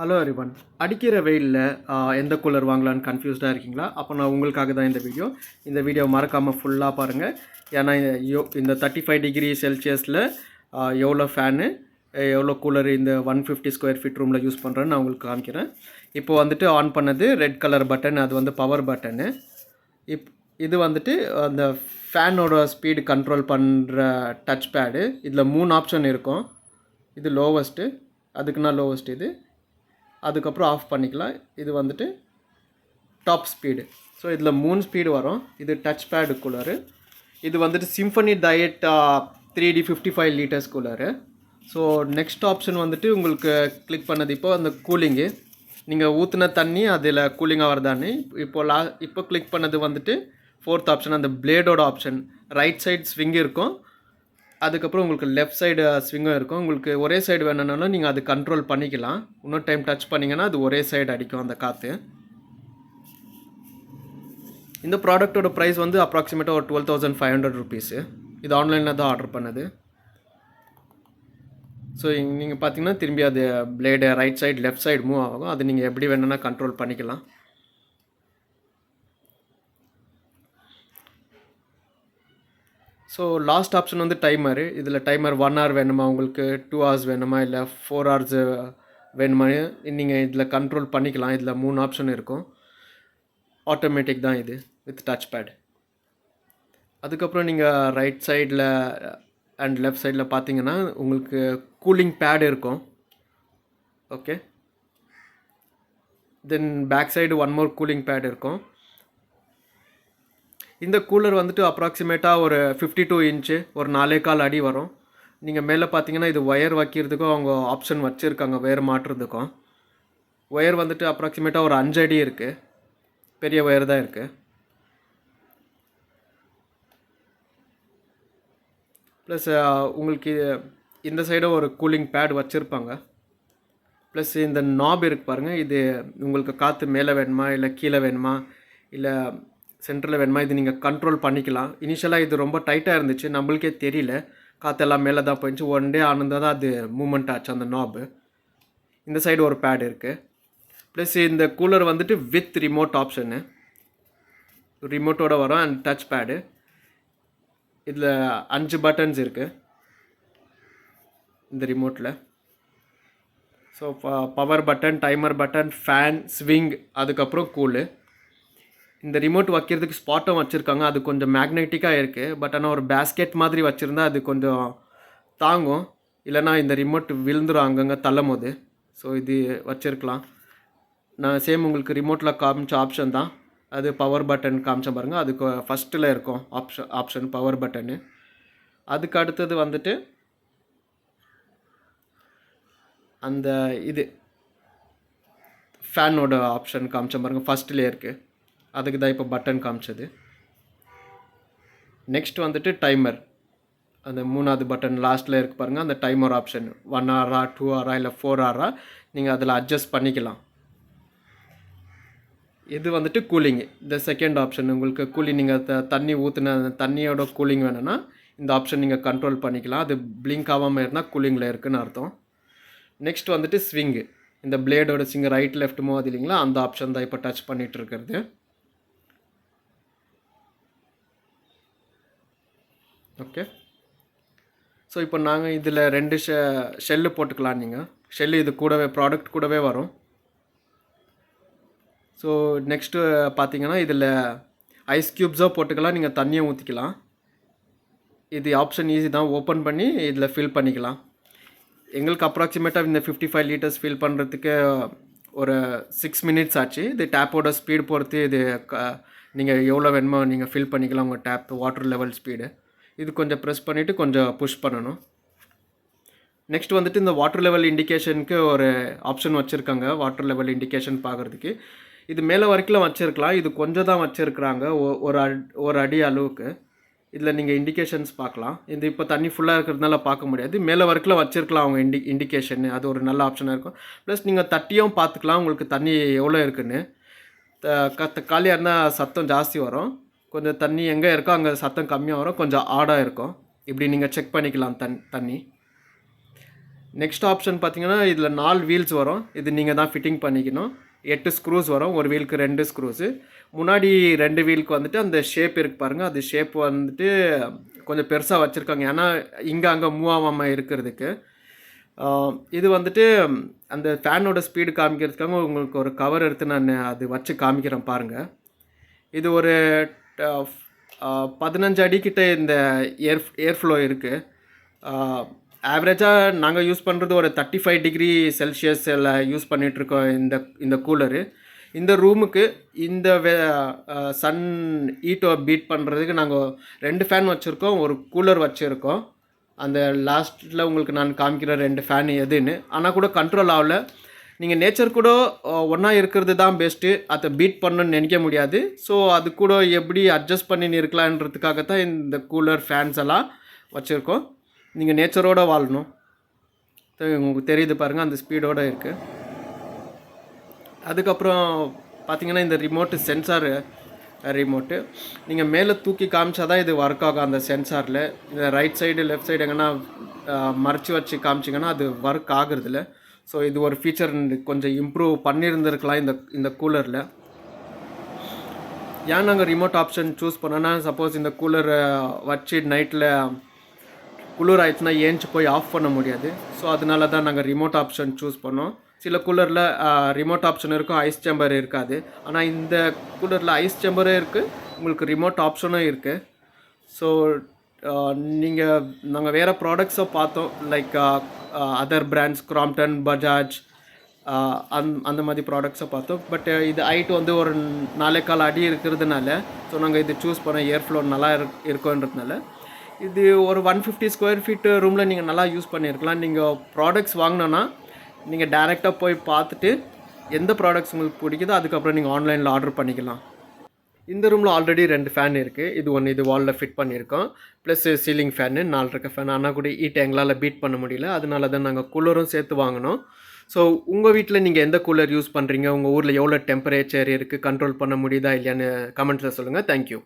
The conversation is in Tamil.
Hello everyone. அடிக்கிற வெயிலில் எந்த கூலர் வாங்கலான்னு கன்ஃபியூஸ்டாக இருக்கீங்களா? அப்போ நான் உங்களுக்காக தான் இந்த வீடியோ. இந்த வீடியோ மறக்காமல் ஃபுல்லாக பாருங்கள். ஏன்னா இந்த 35°C எவ்வளோ ஃபேனு, எவ்வளோ கூலர் இந்த 150 ஸ்கொயர் ஃபீட் ரூமில் யூஸ் பண்ணுறேன்னு நான் உங்களுக்கு காமிக்கிறேன். இப்போ வந்துட்டு ஆன் பண்ணது ரெட் கலர் பட்டன், அது வந்து பவர் பட்டனு. இது வந்துட்டு அந்த ஃபேனோட ஸ்பீடு கண்ட்ரோல் பண்ணுற டச் பேடு. இதில் 3 ஆப்ஷன் இருக்கும். இது லோவஸ்ட்டு, அதுக்குன்னா லோவஸ்ட் இது. அதுக்கப்புறம் ஆஃப் பண்ணிக்கலாம். இது வந்துட்டு டாப் ஸ்பீடு. ஸோ இதில் 3 ஸ்பீடு வரும். இது டச் பேடு கூலரு. இது வந்துட்டு Symphony diet 3D 55 litres cooler. So next option வந்துட்டு உங்களுக்கு கிளிக் பண்ணது இப்போ அந்த கூலிங்கு. நீங்கள் ஊற்றின தண்ணி அதில் கூலிங்காக வருதான்னு இப்போ கிளிக் பண்ணது வந்துட்டு 4th ஆப்ஷன், அந்த பிளேடோட ஆப்ஷன். ரைட் சைடு ஸ்விங் இருக்கும், அதுக்கப்புறம் உங்களுக்கு லெஃப்ட் சைடு ஸ்விங்கும் இருக்கும். உங்களுக்கு ஒரே சைடு வேணும்னாலும் நீங்கள் அது கண்ட்ரோல் பண்ணிக்கலாம். இன்னொரு டைம் டச் பண்ணிங்கன்னா அது ஒரே சைடு அடிக்கும் அந்த காற்று. இந்த ப்ராடக்ட்டோட ப்ரைஸ் வந்து அப்ராக்சிமேட்டாக ஒரு 12,500 ருபீஸு. இது ஆன்லைனில் தான் ஆர்டர் பண்ணது. ஸோ நீங்கள் பார்த்தீங்கன்னா திரும்பி அது blade right side left side move ஆகும். அது நீங்கள் எப்படி வேணும்னா கண்ட்ரோல் பண்ணிக்கலாம். ஸோ லாஸ்ட் ஆப்ஷன் வந்து டைமரு. இதில் டைமர் 1 hour வேணுமா, உங்களுக்கு 2 hours வேணுமா, இல்லை 4 hours வேணுமா, நீங்கள் இதில் கண்ட்ரோல் பண்ணிக்கலாம். இதில் 3 ஆப்ஷன் இருக்கும். ஆட்டோமேட்டிக் தான் இது வித் டச் பேட். அதுக்கப்புறம் நீங்கள் ரைட் சைடில் அண்ட் லெஃப்ட் சைடில் பார்த்தீங்கன்னா உங்களுக்கு கூலிங் பேட் இருக்கும். Okay, then back side 1 more cooling pad இருக்கும். இந்த கூலர் வந்துட்டு அப்ராக்சிமேட்டாக ஒரு 52 இன்ச்சு, ஒரு 4.25 அடி வரும். நீங்கள் மேலே பார்த்தீங்கன்னா இது ஒயர் வைக்கிறதுக்கும் அவங்க ஆப்ஷன் வச்சுருக்காங்க, ஒயர் மாட்டுறதுக்கும். ஒயர் வந்துட்டு அப்ராக்சிமேட்டாக ஒரு 5 அடி இருக்குது, பெரிய ஒயர் தான் இருக்குது. ப்ளஸ் உங்களுக்கு இந்த சைடும் ஒரு கூலிங் பேட் வச்சுருப்பாங்க. ப்ளஸ் இந்த நாப் இருக்குது பாருங்கள், இது உங்களுக்கு காற்று மேலே வேணுமா, இல்லை கீழே வேணுமா, இல்லை சென்டரில் வேணுமா, இது நீங்கள் கண்ட்ரோல் பண்ணிக்கலாம். இனிஷியலாக இது ரொம்ப டைட்டாக இருந்துச்சு, நம்மளுக்கே தெரியல. காற்றெல்லாம் மேலே தான் போயிடுச்சு. 1 day ஆனந்தால் தான் அது மூமெண்ட் ஆச்சு அந்த நாபு. இந்த சைடு ஒரு பேட் இருக்குது. ப்ளஸ் இந்த கூலர் வந்துட்டு வித் ரிமோட் ஆப்ஷனு, ரிமோட்டோடு வரும் அண்ட் டச் பேடு. இதில் 5 பட்டன்ஸ் இருக்குது இந்த ரிமோட்டில். So power button, timer button, fan, swing, அதுக்கப்புறம் கூலு. இந்த ரிமோட் வைக்கிறதுக்கு ஸ்பாட்டும் வச்சுருக்காங்க. அது கொஞ்சம் மேக்னெட்டிக்காக இருக்குது. பட் ஆனால் ஒரு பேஸ்கெட் மாதிரி வச்சுருந்தா அது கொஞ்சம் தாங்கும், இல்லைனா இந்த ரிமோட் விழுந்துடும் அங்கங்கே தள்ளும் போது. ஸோ இது வச்சுருக்கலாம். நான் சேம் உங்களுக்கு ரிமோட்டில் காமிச்ச ஆப்ஷன் தான். அது பவர் பட்டன் காமிச்சேன் பாருங்கள், அதுக்கு ஃபஸ்ட்டில் இருக்கும் ஆப்ஷன் பவர் பட்டனு. அதுக்கு அடுத்தது வந்துட்டு அந்த இது ஃபேனோட ஆப்ஷன் காமிச்சேன் பாருங்கள், ஃபஸ்ட்டில் இருக்குது. அதுக்கு தான் இப்போ பட்டன் காமிச்சது. நெக்ஸ்ட் வந்துட்டு டைமர், அந்த 3வது பட்டன் லாஸ்ட்டில் இருக்குது பாருங்கள், அந்த டைமர் ஆப்ஷன். 1 hour 2 hour இல்லை 4 hour நீங்கள் அதில் அட்ஜஸ்ட் பண்ணிக்கலாம். இது வந்துட்டு கூலிங்கு, இந்த செகண்ட் ஆப்ஷன். உங்களுக்கு கூலிங் நீங்கள் தண்ணி ஊற்றின தண்ணியோட கூலிங் வேணும்னா இந்த ஆப்ஷன் நீங்கள் கண்ட்ரோல் பண்ணிக்கலாம். அது பிளிங்க் ஆகாமல் இருந்தால் கூலிங்கில் இருக்குதுன்னு அர்த்தம். நெக்ஸ்ட் வந்துட்டு ஸ்விங்கு, இந்த பிளேடோட ஸ்விங் ரைட் லெஃப்ட் மூவ் இல்லைங்களா, அந்த ஆப்ஷன் தான் இப்போ டச் பண்ணிகிட்டு இருக்கிறது. ஓகே, ஸோ இப்போ நாங்கள் இதில் 2 ஷெல்லு போட்டுக்கலாம். நீங்கள் ஷெல்லு இது கூடவே ப்ராடக்ட் கூடவே வரும். ஸோ நெக்ஸ்ட்டு பார்த்தீங்கன்னா இதில் ஐஸ் க்யூப்ஸோ போட்டுக்கலாம், நீங்கள் தண்ணியை ஊற்றிக்கலாம். இது ஆப்ஷன் ஈஸி தான், ஓப்பன் பண்ணி இதில் ஃபில் பண்ணிக்கலாம். எங்களுக்கு அப்ராக்சிமேட்டாக இந்த 55 லிட்டர்ஸ் ஃபில் பண்ணுறதுக்கு ஒரு 6 minutes ஆச்சு. இது டேப்போட ஸ்பீடு பொறுத்து இது நீங்கள் எவ்வளோ வேணுமோ நீங்கள் ஃபில் பண்ணிக்கலாம் உங்கள் டேப் வாட்டர் லெவல் ஸ்பீடு. இது கொஞ்சம் ப்ரெஸ் பண்ணிவிட்டு கொஞ்சம் புஷ் பண்ணணும். நெக்ஸ்ட் வந்துட்டு இந்த வாட்டர் லெவல் இண்டிகேஷனுக்கு ஒரு ஆப்ஷன் வச்சுருக்காங்க, வாட்டர் லெவல் இண்டிகேஷன் பார்க்குறதுக்கு. இது மேலே வரைக்கும் வச்சுருக்கலாம், இது கொஞ்சம் தான் வச்சுருக்குறாங்க, ஒரு அடி அளவுக்கு. இதில் நீங்கள் இண்டிகேஷன்ஸ் பார்க்கலாம். இது இப்போ தண்ணி ஃபுல்லாக இருக்கிறதுனால பார்க்க முடியாது. மேலே வரைக்கும் வச்சுருக்கலாம் அவங்க இண்டிகேஷன். அது ஒரு நல்ல ஆப்ஷனாக இருக்கும். ப்ளஸ் நீங்கள் தட்டியும் பார்த்துக்கலாம் உங்களுக்கு தண்ணி எவ்வளோ இருக்குன்னு. காலியாக இருந்தால் சத்தம் ஜாஸ்தி வரும், கொஞ்சம் தண்ணி எங்கே இருக்கோ அங்கே சத்தம் கம்மியாக வரும், கொஞ்சம் ஆடாக இருக்கும். இப்படி நீங்கள் செக் பண்ணிக்கலாம் தண்ணி. நெக்ஸ்ட் ஆப்ஷன் பார்த்தீங்கன்னா இதில் 4 வீல்ஸ் வரும். இது நீங்கள் தான் ஃபிட்டிங் பண்ணிக்கணும். 8 ஸ்க்ரூஸ் வரும். ஒரு வீலுக்கு 2 ஸ்க்ரூஸு. முன்னாடி 2 வீலுக்கு வந்துட்டு அந்த ஷேப் இருக்குது பாருங்கள். அது ஷேப் வந்துட்டு கொஞ்சம் பெருசாக வச்சுருக்காங்க. ஏன்னா இங்கே அங்கே மூவ் ஆகாமல் இருக்கிறதுக்கு. இது வந்துட்டு அந்த ஃபேனோட ஸ்பீடு காமிக்கிறதுக்காக உங்களுக்கு ஒரு கவர் எடுத்து நான் அது வச்சு காமிக்கிறேன் பாருங்கள். இது ஒரு 15 அடிக்கிட்ட இந்த ஏர் ஃப்ளோ இருக்குது. ஆவரேஜாக நாங்கள் யூஸ் பண்ணுறது ஒரு 35 டிகிரி செல்சியஸில் யூஸ் பண்ணிகிட்ருக்கோம் இந்த கூலரு. இந்த ரூமுக்கு இந்த சன் ஹீட்டை பீட் பண்ணுறதுக்கு நாங்கள் 2 ஃபேன் வச்சுருக்கோம், ஒரு கூலர் வச்சுருக்கோம். அந்த லாஸ்ட்டில் உங்களுக்கு நான் காமிக்கிற 2 ஃபேன் எதுன்னு. ஆனால் கூட கண்ட்ரோல் ஆகலை. நீங்கள் நேச்சர் கூட ஒன்றா இருக்கிறது தான் பெஸ்ட்டு. அதை பீட் பண்ணணுன்னு நினைக்க முடியாது. ஸோ அது கூட எப்படி அட்ஜஸ்ட் பண்ணி இருக்கலான்றதுக்காக தான் இந்த கூலர் ஃபேன்ஸ் எல்லாம் வச்சுருக்கோம். நீங்கள் நேச்சரோடு வாழணும். உங்களுக்கு தெரியுது பாருங்கள், அந்த ஸ்பீடோடு இருக்குது. அதுக்கப்புறம் பார்த்தீங்கன்னா இந்த ரிமோட்டு சென்சார் ரிமோட்டு நீங்கள் மேலே தூக்கி காமிச்சா தான் இது ஒர்க் ஆகும். அந்த சென்சாரில் இந்த ரைட் சைடு லெஃப்ட் சைடு எங்கன்னா மறைச்சி வச்சு காமிச்சிங்கன்னா அது ஒர்க் ஆகுறதில்ல. ஸோ இது ஒரு ஃபீச்சர் கொஞ்சம் இம்ப்ரூவ் பண்ணியிருந்துருக்கலாம் இந்த கூலரில். ஏன் நாங்கள் ரிமோட் ஆப்ஷன் சூஸ் பண்ணோன்னா, சப்போஸ் இந்த கூலரை வச்சு நைட்டில் குளிர் ஆயிடுச்சுன்னா ஏஞ்சி போய் ஆஃப் பண்ண முடியாது. ஸோ அதனால தான் நாங்கள் ரிமோட் ஆப்ஷன் சூஸ் பண்ணோம். சில கூலரில் ரிமோட் ஆப்ஷன் இருக்கும், ஐஸ் சேம்பர் இருக்காது. ஆனால் இந்த கூலரில் ஐஸ் சேம்பரும் இருக்குது, உங்களுக்கு ரிமோட் ஆப்ஷனும் இருக்குது. ஸோ நாங்கள் வேறு ப்ராடக்ட்ஸை பார்த்தோம், like other brands, Crompton, Bajaj, அந்த மாதிரி ப்ராடக்ட்ஸை பார்த்தோம். பட் இது ஹைட் வந்து ஒரு 4.25 அடி இருக்கிறதுனால ஸோ நாங்கள் இது சூஸ் பண்ண ஏர் ஃப்ளோ நல்லா இருக்குன்றதுனால இது ஒரு 150 ஸ்கொயர் ஃபீட்டு ரூமில் நீங்கள் நல்லா யூஸ் பண்ணியிருக்கலாம். நீங்கள் ப்ராடக்ட்ஸ் வாங்கினோன்னா நீங்கள் டைரெக்டாக போய் பார்த்துட்டு எந்த ப்ராடக்ட்ஸ் உங்களுக்கு பிடிக்குதோ அதுக்கப்புறம் நீங்கள் ஆன்லைனில் ஆர்டர் பண்ணிக்கலாம். இந்த ரூமில் ஆல்ரெடி 2 ஃபேன் இருக்குது. இது வாலில் ஃபிட் பண்ணியிருக்கோம். ப்ளஸ் சீலிங் ஃபேனு 4 இருக்க ஃபேன். ஆனால் கூட ஹீட் எங்களால் பீட் பண்ண முடியல. அதனால தான் நாங்கள் கூலரும் சேர்த்து வாங்கினோம். ஸோ உங்கள் வீட்டில் நீங்கள் எந்த கூலர் யூஸ் பண்ணுறீங்க, உங்கள் ஊரில் எவ்வளோ டெம்பரேச்சர் இருக்குது, கண்ட்ரோல் பண்ண முடியுதா இல்லையான்னு கமெண்ட்ஸில் சொல்லுங்கள். தேங்க்யூ.